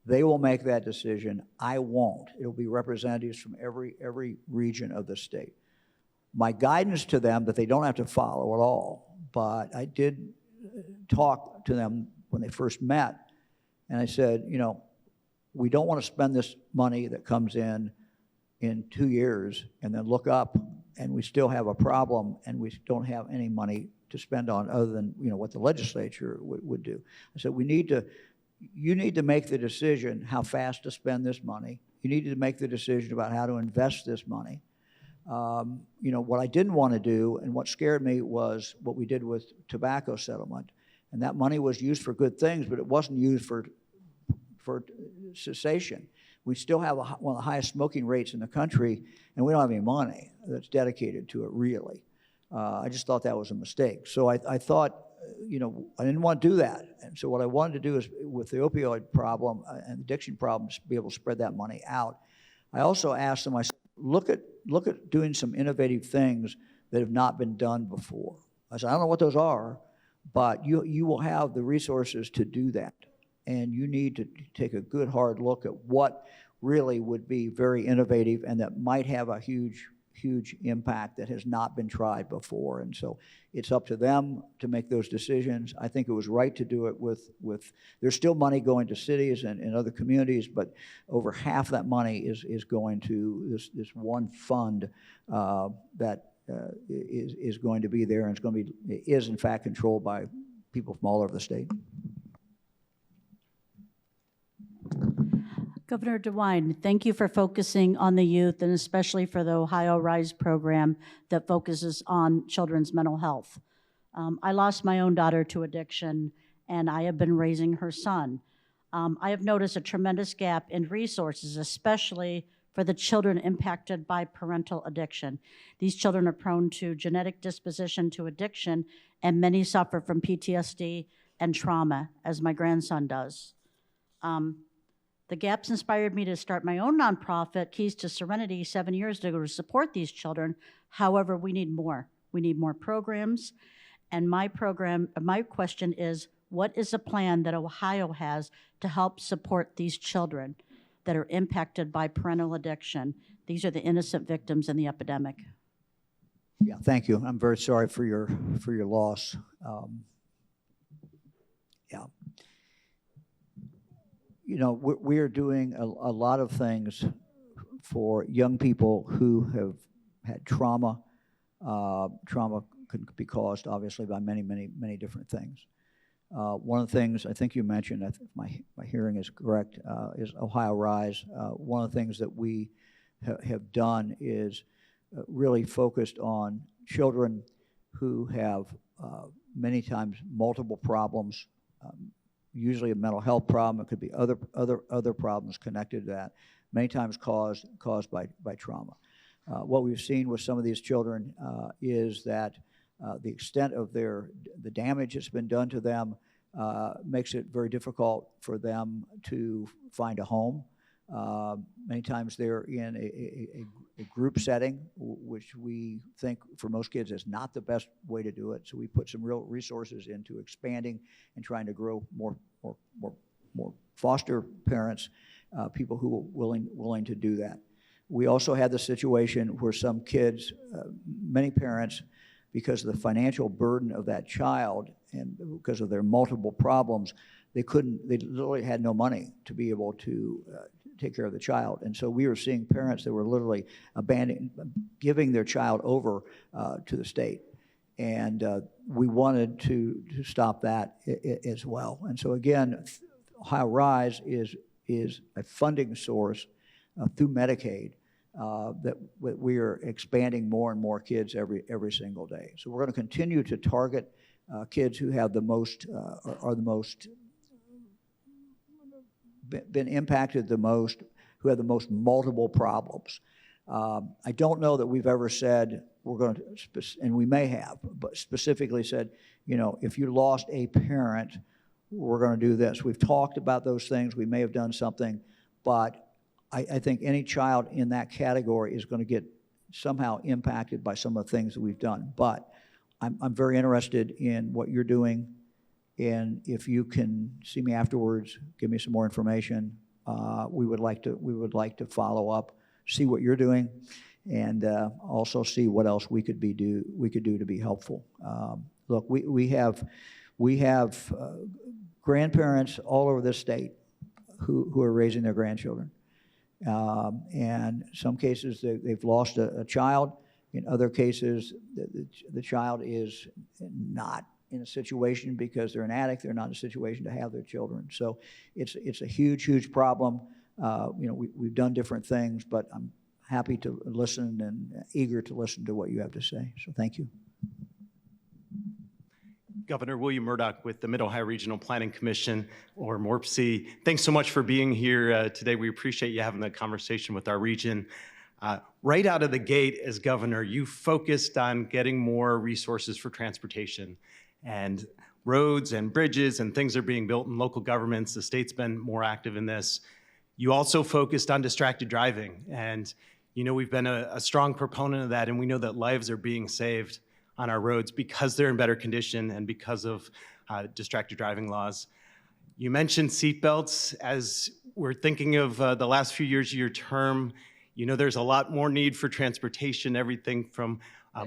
They will make that decision. I won't. It'll be representatives from every region of the state. My guidance to them that they don't have to follow at all, but I did talk to them when they first met, and I said, you know, we don't want to spend this money that comes in 2 years and then look up and we still have a problem and we don't have any money to spend on other than, you know, what the legislature would do. I said, you need to make the decision how fast to spend this money. You need to make the decision about how to invest this money. You know, what I didn't want to do and what scared me was what we did with tobacco settlement. And that money was used for good things, but it wasn't used for cessation. We still have one of the highest smoking rates in the country, and we don't have any money that's dedicated to it, really. I just thought that was a mistake. So I thought, you know, I didn't want to do that. And so what I wanted to do is, with the opioid problem and addiction problems, be able to spread that money out. I also asked them, I said, look at doing some innovative things that have not been done before. I said, I don't know what those are, but you will have the resources to do that. And you need to take a good hard look at what really would be very innovative and that might have a huge impact that has not been tried before. And so it's up to them to make those decisions. I think it was right to do it with there's still money going to cities and other communities, but over half that money is going to this one fund that is going to be there, and is in fact controlled by people from all over the state. Governor DeWine, thank you for focusing on the youth and especially for the Ohio Rise program that focuses on children's mental health. I lost my own daughter to addiction, and I have been raising her son. I have noticed a tremendous gap in resources, especially for the children impacted by parental addiction. These children are prone to genetic disposition to addiction, and many suffer from PTSD and trauma, as my grandson does. The gaps inspired me to start my own nonprofit, Keys to Serenity, 7 years ago, to support these children. However, we need more. We need more programs. And my question is, what is a plan that Ohio has to help support these children that are impacted by parental addiction? These are the innocent victims in the epidemic. Yeah, thank you. I'm very sorry for your loss. Yeah. You know, we are doing a lot of things for young people who have had trauma. Trauma can be caused, obviously, by many different things. One of the things I think you mentioned, if my hearing is correct, is Ohio Rise. One of the things that we have done is really focused on children who have many times multiple problems, usually a mental health problem. It could be other problems connected to that, many times caused by trauma. What we've seen with some of these children is that the extent of the damage that's been done to them makes it very difficult for them to find a home. Many times they're in a group setting, which we think for most kids is not the best way to do it. So we put some real resources into expanding and trying to grow more foster parents, people who are willing to do that. We also had the situation where some kids, many parents, because of the financial burden of that child and because of their multiple problems, they literally had no money to be able to take care of the child. And so we were seeing parents that were literally giving their child over to the state. And we wanted to stop that as well. And so again, Ohio Rise is a funding source through Medicaid that we are expanding more and more kids every single day. So we're going to continue to target kids who have the most, are the most, been impacted the most, who have the most multiple problems. I don't know that we've ever said we're going to, and we may have, but specifically said, you know, if you lost a parent, we're going to do this. We've talked about those things. We may have done something, but I think any child in that category is going to get somehow impacted by some of the things that we've done. But I'm very interested in what you're doing, and if you can see me afterwards, give me some more information. We would like to follow up, see what you're doing, and also see what else we could do to be helpful. Look, we have grandparents all over this state who are raising their grandchildren. And in some cases, they've lost a child. In other cases, the child is not in a situation because they're an addict. They're not in a situation to have their children. So it's a huge problem. You know, we've done different things, but I'm happy to listen and eager to listen to what you have to say. So thank you. Governor William Murdoch with the Mid-Ohio Regional Planning Commission, or MORPC. Thanks so much for being here today. We appreciate you having the conversation with our region. Right out of the gate as governor, you focused on getting more resources for transportation, and roads and bridges and things are being built in local governments. The state's been more active in this. You also focused on distracted driving, and you know we've been a strong proponent of that, and we know that lives are being saved on our roads because they're in better condition and because of distracted driving laws. You mentioned seatbelts. As we're thinking of the last few years of your term, you know there's a lot more need for transportation, everything from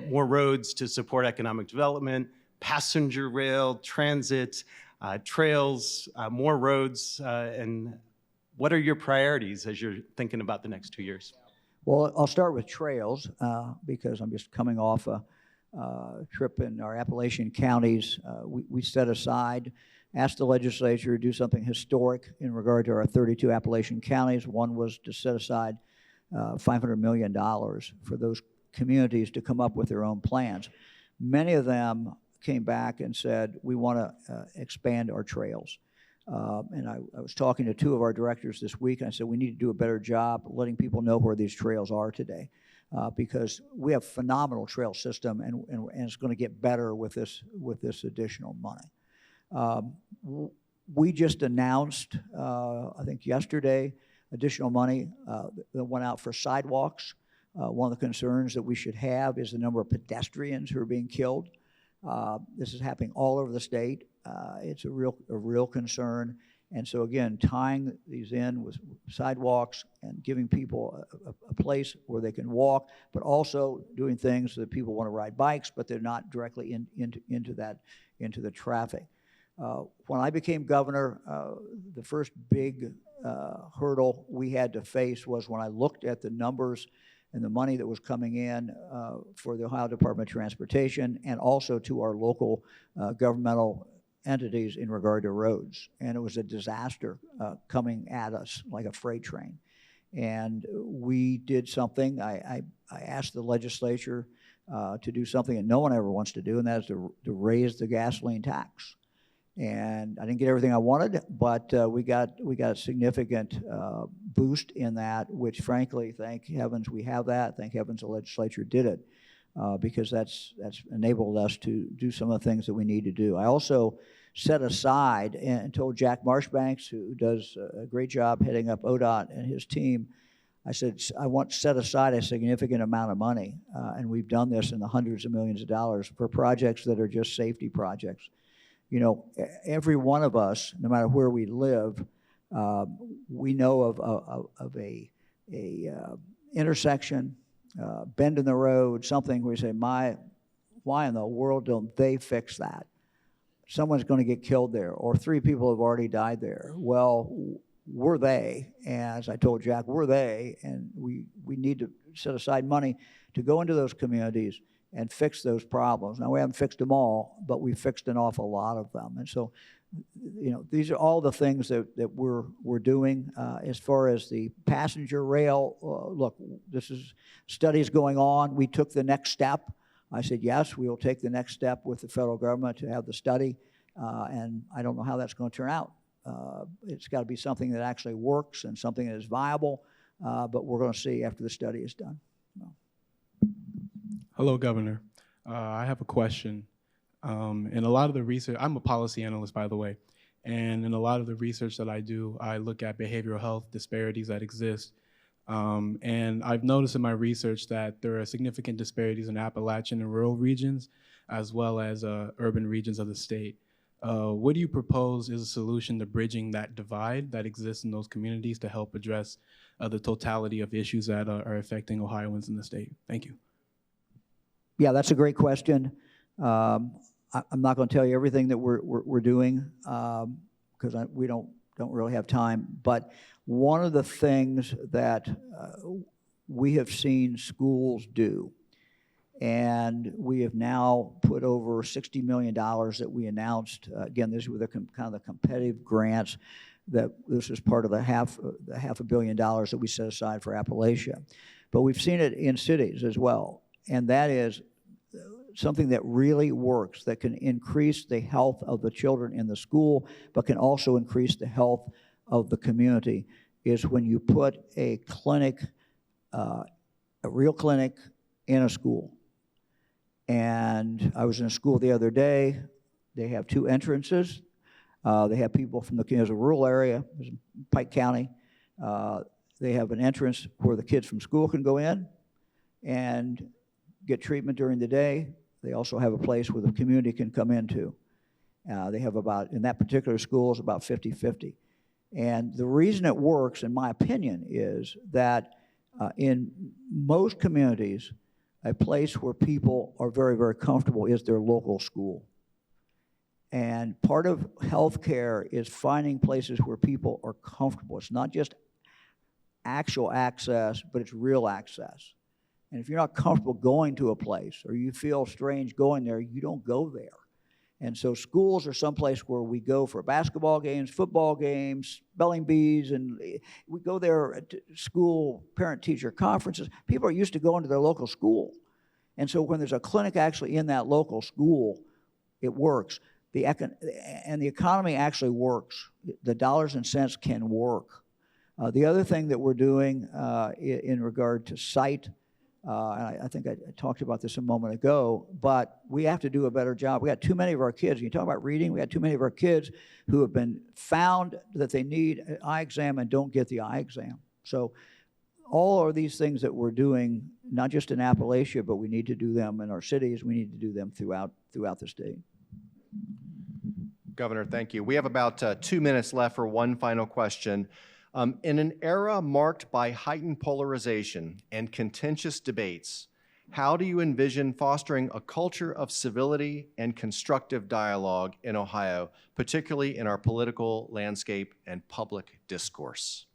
more roads to support economic development, passenger rail, transit, trails, more roads, and what are your priorities as you're thinking about the next 2 years? Well, I'll start with trails because I'm just coming off a trip in our Appalachian counties. We set aside, asked the legislature to do something historic in regard to our 32 Appalachian counties. One was to set aside $500 million for those communities to come up with their own plans. Many of them came back and said, we want to expand our trails. And I was talking to two of our directors this week, and I said, we need to do a better job letting people know where these trails are today. Because we have phenomenal trail system, and it's going to get better with this additional money. We just announced, I think yesterday, additional money that went out for sidewalks. One of the concerns that we should have is the number of pedestrians who are being killed. This is happening all over the state. It's a real concern, And so again, tying these in with sidewalks and giving people a place where they can walk, but also doing things that people want to ride bikes, but they're not directly into the traffic. When I became governor, the first big hurdle we had to face was when I looked at the numbers and the money that was coming in for the Ohio Department of Transportation and also to our local governmental entities in regard to roads. And it was a disaster coming at us like a freight train. And we did something. I asked the legislature to do something that no one ever wants to do, and that is to raise the gasoline tax. And I didn't get everything I wanted, but we got a significant boost in that, which frankly, thank heavens we have that. Thank heavens the legislature did it, because that's enabled us to do some of the things that we need to do. I also set aside and told Jack Marshbanks, who does a great job heading up ODOT and his team, I said, I want to set aside a significant amount of money, and we've done this in the hundreds of millions of dollars for projects that are just safety projects. You know, every one of us, no matter where we live, we know of a intersection, bend in the road, something where we say, why in the world don't they fix that? Someone's going to get killed there, or 3 people have already died there. Well, we're they, and as I told Jack, we're they, and we need to set aside money to go into those communities and fix those problems. Now, we haven't fixed them all, but we've fixed an awful lot of them. And so, you know, these are all the things that we're doing. As far as the passenger rail, look, this is studies going on. We took the next step. I said, yes, we will take the next step with the federal government to have the study, and I don't know how that's going to turn out. It's got to be something that actually works and something that is viable, but we're going to see after the study is done. Hello, Governor. I have a question. In a lot of the research, I'm a policy analyst, by the way, and in a lot of the research that I do, I look at behavioral health disparities that exist. And I've noticed in my research that there are significant disparities in Appalachian and rural regions, as well as urban regions of the state. What do you propose is a solution to bridging that divide that exists in those communities to help address the totality of issues that are affecting Ohioans in the state? Thank you. Yeah, that's a great question. I'm not going to tell you everything that we're doing because we don't really have time. But one of the things that we have seen schools do, and we have now put over $60 million that we announced. Again, these were the kind of the competitive grants. That this is part of the half $500 million that we set aside for Appalachia. But we've seen it in cities as well. And that is something that really works, that can increase the health of the children in the school, but can also increase the health of the community, is when you put a clinic, a real clinic in a school. And I was in a school the other day. They have 2 entrances. They have people from the community, a rural area, Pike County. They have an entrance where the kids from school can go in and get treatment during the day. They also have a place where the community can come into. They have about, in that particular school, is about 50-50. And the reason it works, in my opinion, is that in most communities, a place where people are very, very comfortable is their local school. And part of healthcare is finding places where people are comfortable. It's not just actual access, but it's real access. And if you're not comfortable going to a place, or you feel strange going there, you don't go there. And so schools are someplace where we go for basketball games, football games, spelling bees, and we go there to school parent-teacher conferences. People are used to going to their local school. And so when there's a clinic actually in that local school, it works. And the economy actually works. The dollars and cents can work. The other thing that we're doing in regard to site, and I think I talked about this a moment ago, but we have to do a better job. We got too many of our kids, you talk about reading, we got too many of our kids who have been found that they need an eye exam and don't get the eye exam. So all of these things that we're doing, not just in Appalachia, but we need to do them in our cities, we need to do them throughout the state. Governor, thank you. We have about 2 minutes left for one final question. In an era marked by heightened polarization and contentious debates, how do you envision fostering a culture of civility and constructive dialogue in Ohio, particularly in our political landscape and public discourse?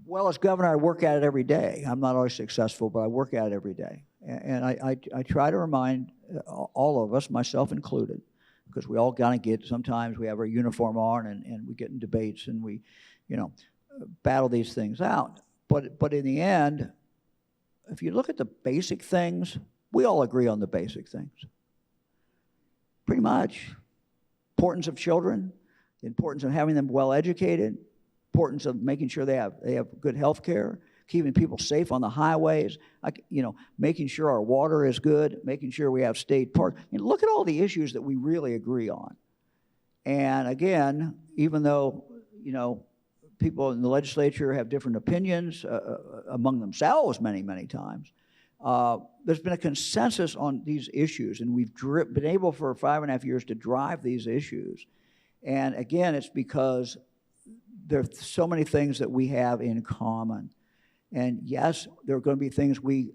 Well, as governor, I work at it every day. I'm not always successful, but I work at it every day. And I try to remind all of us, myself included, because we all gotta sometimes we have our uniform on and we get in debates and we, battle these things out. But in the end, if you look at the basic things, we all agree on the basic things. Pretty much. Importance of children, the importance of having them well educated, importance of making sure they have good health care, keeping people safe on the highways, making sure our water is good, making sure we have state parks. Look at all the issues that we really agree on. And again, even though, people in the legislature have different opinions among themselves many, many times, there's been a consensus on these issues, and we've been able for 5.5 years to drive these issues. And again, it's because there's so many things that we have in common. And yes, there are going to be things we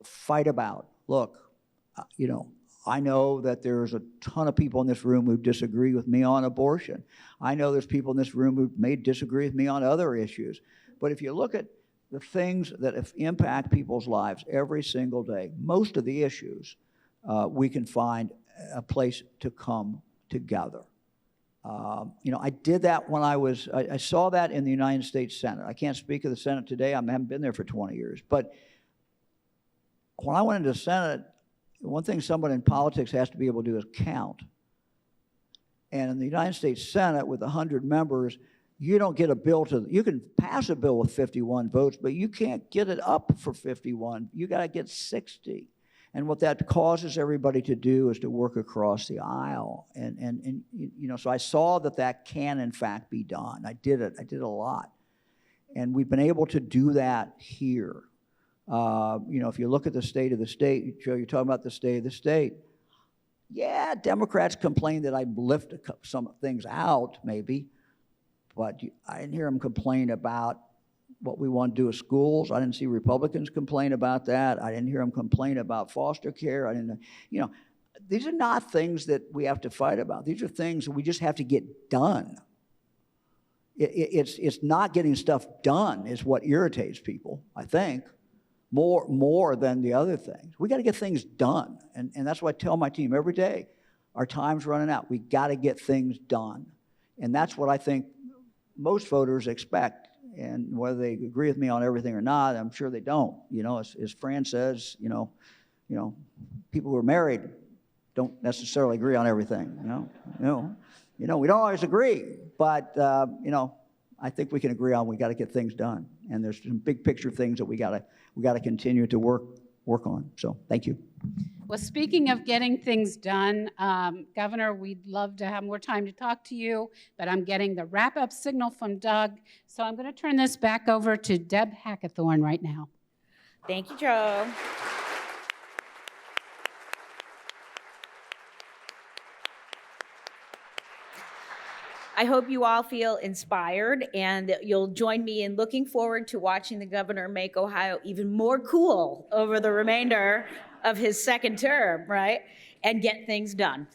fight about. Look, I know that there's a ton of people in this room who disagree with me on abortion. I know there's people in this room who may disagree with me on other issues. But if you look at the things that impact people's lives every single day, most of the issues, we can find a place to come together. I did that when I saw that in the United States Senate. I can't speak of the Senate today. I haven't been there for 20 years. But when I went into the Senate, one thing someone in politics has to be able to do is count. And in the United States Senate, with 100 members, you don't get a bill you can pass a bill with 51 votes, but you can't get it up for 51. You got to get 60. And what that causes everybody to do is to work across the aisle. And so I saw that can, in fact, be done. I did it. I did it a lot. And we've been able to do that here. If you look at the state of the state, Joe, you're talking about the state of the state. Yeah, Democrats complain that I lift some things out, maybe, but I didn't hear them complain about what we want to do with schools. I didn't see Republicans complain about that. I didn't hear them complain about foster care. These are not things that we have to fight about. These are things that we just have to get done. It's not getting stuff done is what irritates people, I think. More than the other things. We got to get things done. And that's what I tell my team every day. Our time's running out. We got to get things done. And that's what I think most voters expect. And whether they agree with me on everything or not, I'm sure they don't. As Fran says, people who are married don't necessarily agree on everything. We don't always agree, but I think we can agree on we got to get things done. And there's some big picture things that we got to continue to work on. So thank you. Well, speaking of getting things done, Governor, we'd love to have more time to talk to you, but I'm getting the wrap-up signal from Doug. So I'm going to turn this back over to Deb Hackathorn right now. Thank you, Joe. I hope you all feel inspired and that you'll join me in looking forward to watching the governor make Ohio even more cool over the remainder of his second term, right? And get things done.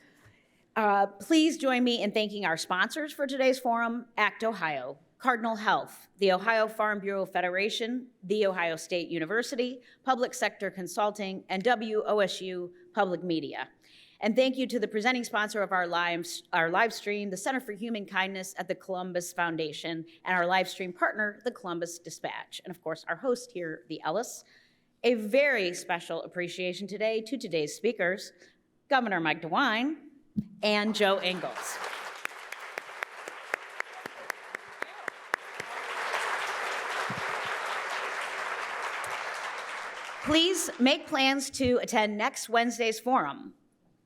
Please join me in thanking our sponsors for today's forum: ACT Ohio, Cardinal Health, the Ohio Farm Bureau Federation, The Ohio State University, Public Sector Consulting, and WOSU Public Media. And thank you to the presenting sponsor of our live stream, the Center for Human Kindness at the Columbus Foundation, and our live stream partner, the Columbus Dispatch, and of course, our host here, the Ellis. A very special appreciation today to today's speakers, Governor Mike DeWine and Jo Ingles. Please make plans to attend next Wednesday's forum,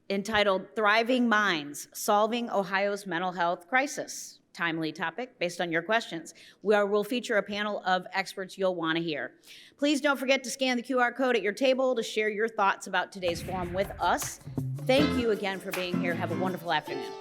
entitled Thriving Minds, Solving Ohio's Mental Health Crisis. Timely topic based on your questions. We'll feature a panel of experts you'll want to hear. Please don't forget to scan the QR code at your table to share your thoughts about today's forum with us. Thank you again for being here. Have a wonderful afternoon.